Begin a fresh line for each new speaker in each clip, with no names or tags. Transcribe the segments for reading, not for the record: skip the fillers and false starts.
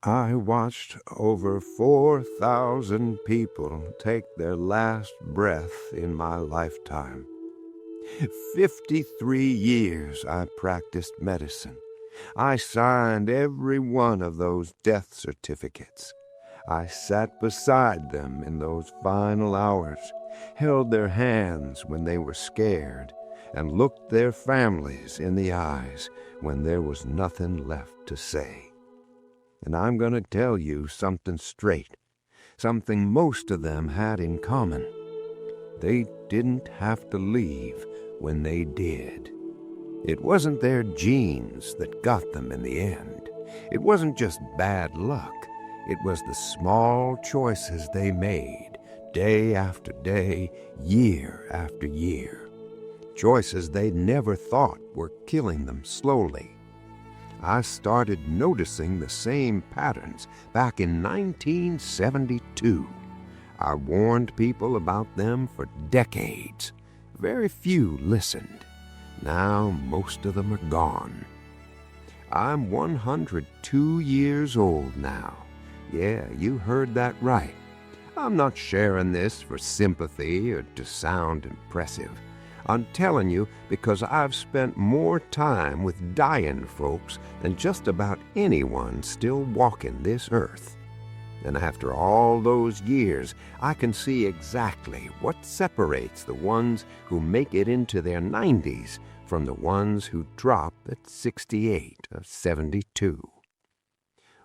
I watched over 4,000 people take their last breath in my lifetime. 53 years I practiced medicine. I signed every one of those death certificates. I sat beside them in those final hours, held their hands when they were scared, and looked their families in the eyes when there was nothing left to say. And I'm going to tell you something straight, something most of them had in common. They didn't have to leave when they did. It wasn't their genes that got them in the end. It wasn't just bad luck. It was the small choices they made, day after day, year after year. Choices they never thought were killing them slowly. I started noticing the same patterns back in 1972. I warned people about them for decades. Very few listened. Now most of them are gone. I'm 102 years old now. Yeah, you heard that right. I'm not sharing this for sympathy or to sound impressive. I'm telling you because I've spent more time with dying folks than just about anyone still walking this earth. And after all those years, I can see exactly what separates the ones who make it into their 90s from the ones who drop at 68 or 72.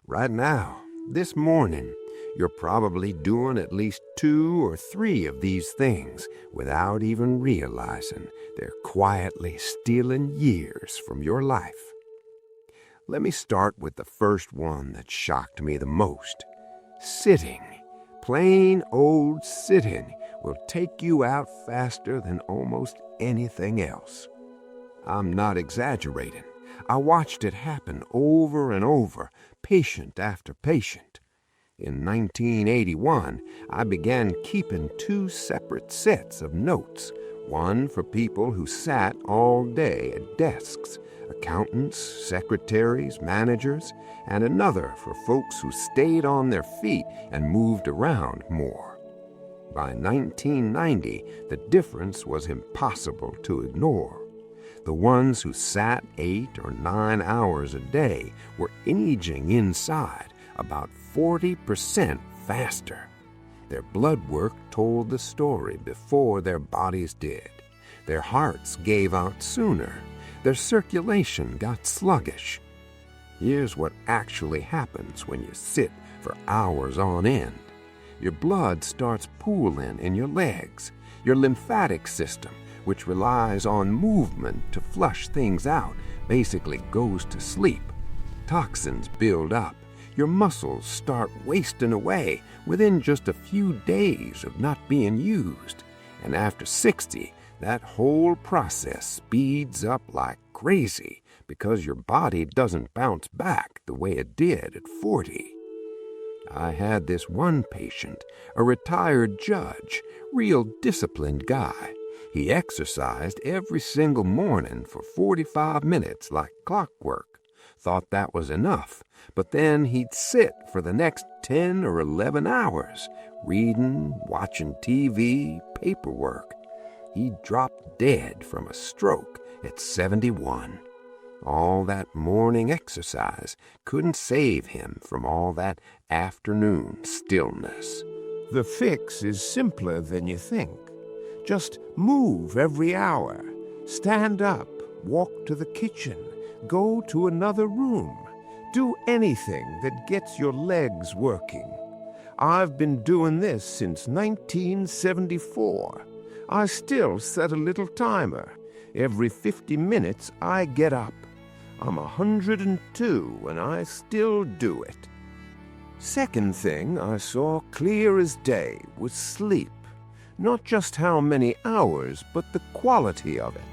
Right now, this morning, you're probably doing at least 2 or 3 of these things without even realizing they're quietly stealing years from your life. Let me start with the first one that shocked me the most. Sitting. Plain old sitting will take you out faster than almost anything else. I'm not exaggerating. I watched it happen over and over, patient after patient. In 1981, I began keeping 2 separate sets of notes, one for people who sat all day at desks, accountants, secretaries, managers, and another for folks who stayed on their feet and moved around more. By 1990, the difference was impossible to ignore. The ones who sat 8 or 9 hours a day were aging inside about 40% faster. Their blood work told the story before their bodies did. Their hearts gave out sooner. Their circulation got sluggish. Here's what actually happens when you sit for hours on end. Your blood starts pooling in your legs. Your lymphatic system, which relies on movement to flush things out, basically goes to sleep. Toxins build up. Your muscles start wasting away within just a few days of not being used. And after 60, that whole process speeds up like crazy because your body doesn't bounce back the way it did at 40. I had this one patient, a retired judge, real disciplined guy. He exercised every single morning for 45 minutes like clockwork. Thought that was enough, but then he'd sit for the next 10 or 11 hours, reading, watching TV, paperwork. He dropped dead from a stroke at 71. All that morning exercise couldn't save him from all that afternoon stillness.
The fix is simpler than you think. Just move every hour. Stand up, walk to the kitchen, go to another room. Do anything that gets your legs working. I've been doing this since 1974. I still set a little timer. Every 50 minutes I get up. I'm 102 and I still do it. Second thing I saw clear as day was sleep. Not just how many hours, but the quality of it.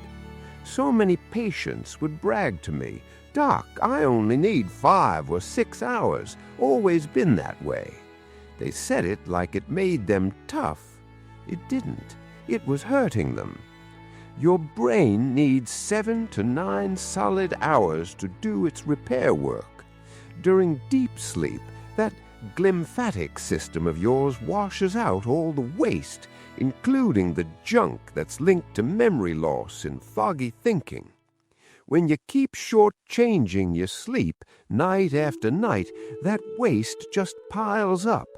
So many patients would brag to me, "Doc, I only need 5 or 6 hours. Always been that way." They said it like it made them tough. It didn't. It was hurting them. Your brain needs 7 to 9 solid hours to do its repair work. During deep sleep, That glymphatic system of yours washes out all the waste, including the junk that's linked to memory loss and foggy thinking. When you keep short-changing your sleep night after night, that waste just piles up.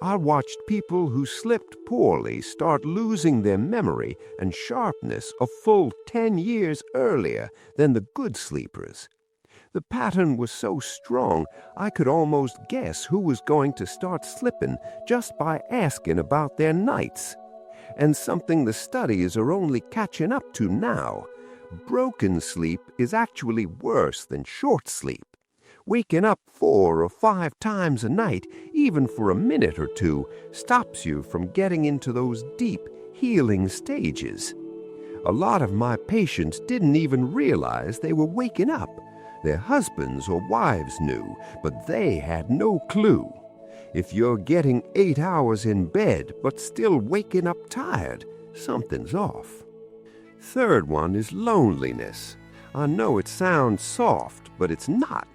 I watched people who slept poorly start losing their memory and sharpness a full 10 years earlier than the good sleepers. The pattern was so strong, I could almost guess who was going to start slipping just by asking about their nights. And something the studies are only catching up to now. Broken sleep is actually worse than short sleep. Waking up 4 or 5 times a night, even for a minute or two, stops you from getting into those deep, healing stages. A lot of my patients didn't even realize they were waking up. Their husbands or wives knew, but they had no clue. If you're getting 8 hours in bed but still waking up tired, something's off. Third one is loneliness. I know it sounds soft, but it's not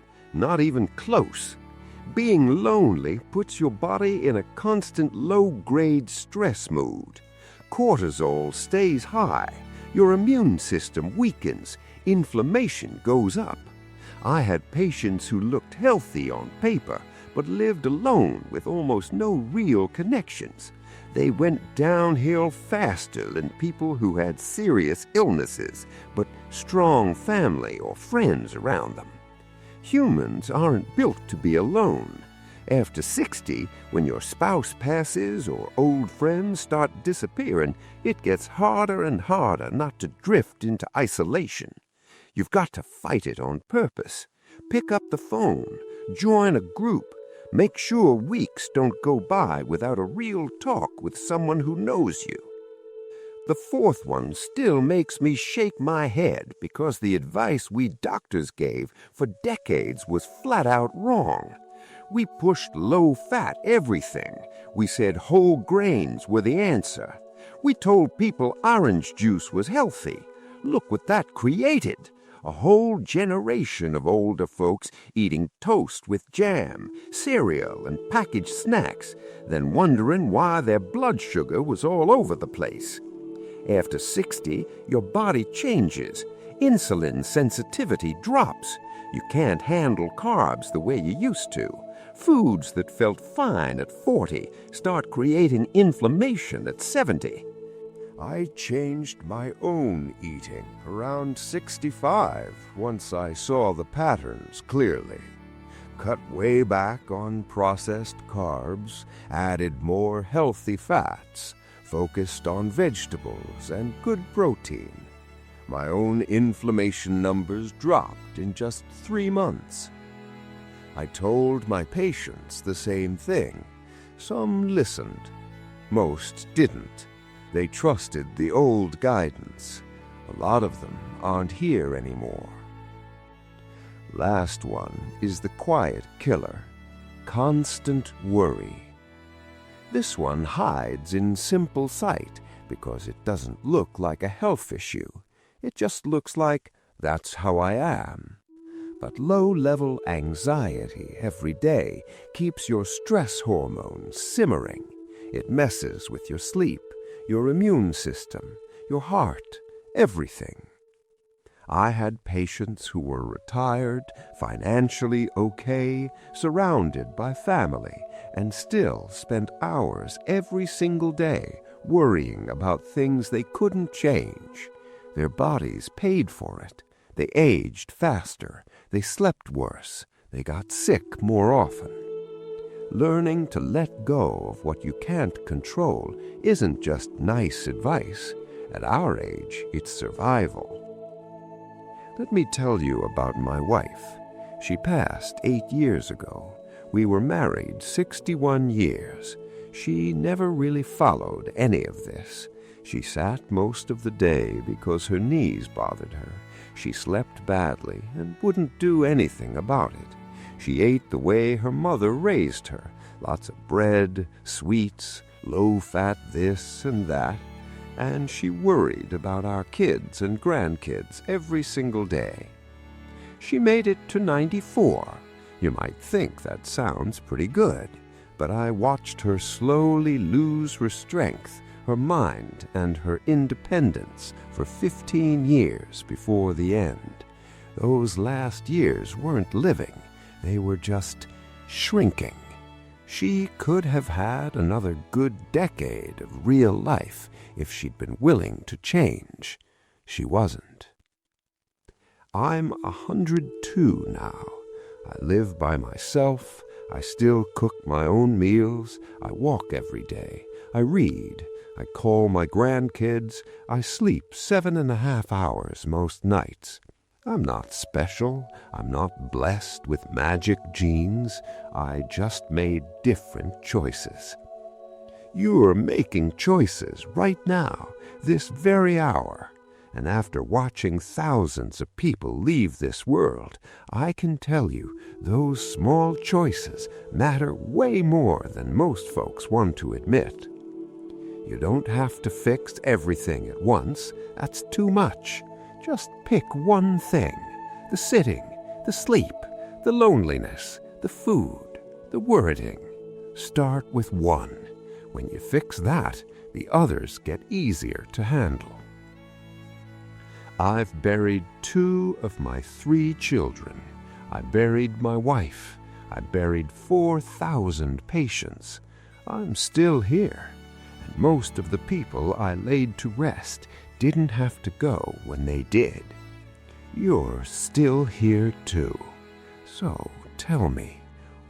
even close. Being lonely puts your body in a constant low-grade stress mood. Cortisol stays high, your immune system weakens, inflammation goes up. I had patients who looked healthy on paper, but lived alone with almost no real connections. They went downhill faster than people who had serious illnesses, but strong family or friends around them. Humans aren't built to be alone. After 60, when your spouse passes or old friends start disappearing, it gets harder and harder not to drift into isolation. You've got to fight it on purpose. Pick up the phone, join a group, make sure weeks don't go by without a real talk with someone who knows you. The fourth one still makes me shake my head because the advice we doctors gave for decades was flat out wrong. We pushed low-fat everything. We said whole grains were the answer. We told people orange juice was healthy. Look what that created. A whole generation of older folks eating toast with jam, cereal, and packaged snacks, then wondering why their blood sugar was all over the place. After 60, your body changes. Insulin sensitivity drops. You can't handle carbs the way you used to. Foods that felt fine at 40 start creating inflammation at 70.
I changed my own eating around 65 once I saw the patterns clearly. Cut way back on processed carbs, added more healthy fats, focused on vegetables and good protein. My own inflammation numbers dropped in just 3 months. I told my patients the same thing. Some listened. Most didn't. They trusted the old guidance. A lot of them aren't here anymore. Last one is the quiet killer. Constant worry. This one hides in simple sight because it doesn't look like a health issue. It just looks like, that's how I am. But low-level anxiety every day keeps your stress hormones simmering. It messes with your sleep, your immune system, your heart, everything. I had patients who were retired, financially okay, surrounded by family, and still spent hours every single day worrying about things they couldn't change. Their bodies paid for it. They aged faster. They slept worse. They got sick more often. Learning to let go of what you can't control isn't just nice advice. At our age, it's survival. Let me tell you about my wife. She passed 8 years ago. We were married 61 years. She never really followed any of this. She sat most of the day because her knees bothered her. She slept badly and wouldn't do anything about it. She ate the way her mother raised her, lots of bread, sweets, low-fat this and that, and she worried about our kids and grandkids every single day. She made it to 94. You might think that sounds pretty good, but I watched her slowly lose her strength, her mind, and her independence for 15 years before the end. Those last years weren't living, they were just shrinking. She could have had another good decade of real life if she'd been willing to change. She wasn't. I'm 102 now. I live by myself. I still cook my own meals. I walk every day. I read. I call my grandkids. I sleep 7.5 hours most nights. I'm not special. I'm not blessed with magic genes. I just made different choices. You're making choices right now, this very hour. And after watching thousands of people leave this world, I can tell you those small choices matter way more than most folks want to admit. You don't have to fix everything at once. That's too much. Just pick one thing: the sitting, the sleep, the loneliness, the food, the worrying. Start with one. When you fix that, the others get easier to handle. I've buried 2 of my 3 children. I buried my wife. I buried 4,000 patients. I'm still here, and most of the people I laid to rest didn't have to go when they did. You're still here too. So tell me,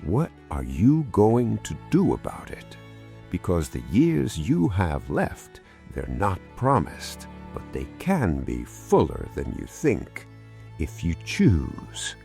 what are you going to do about it? Because the years you have left, they're not promised, but they can be fuller than you think if you choose.